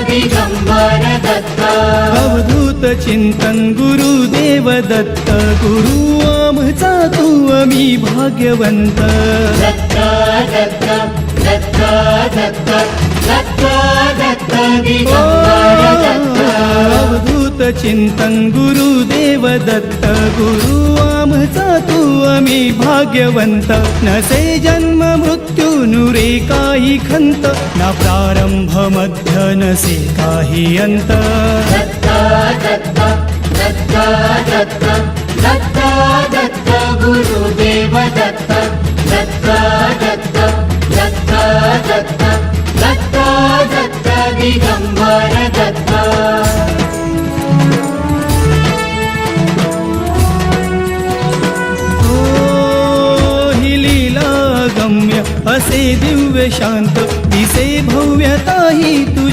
दिगंबर दत्त अवधूत चिंतन गुरुदेव दत्त गुरु आमचा तू आम्ही भाग्यवंत दत्त दत्त दत्त दत्त दत्त दत्त दिगंबर दत्त अवधूत चिंतन गुरुदेव दत्त गुरु आमचा तू आम्ही भाग्यवंत नसे जन्म मृत्यू नुरे काही खंत ना प्रारंभ मध्य नसे काही अंत दत्त दत्त दत्त दत्त दत्त दत्त गुरुदेव दत्त दत्त दत्त दत्त दत्त दत्त दत्त दिगंबर दत्त गम्य असे दिव्य शांत दिसे भव्यता ही तुझी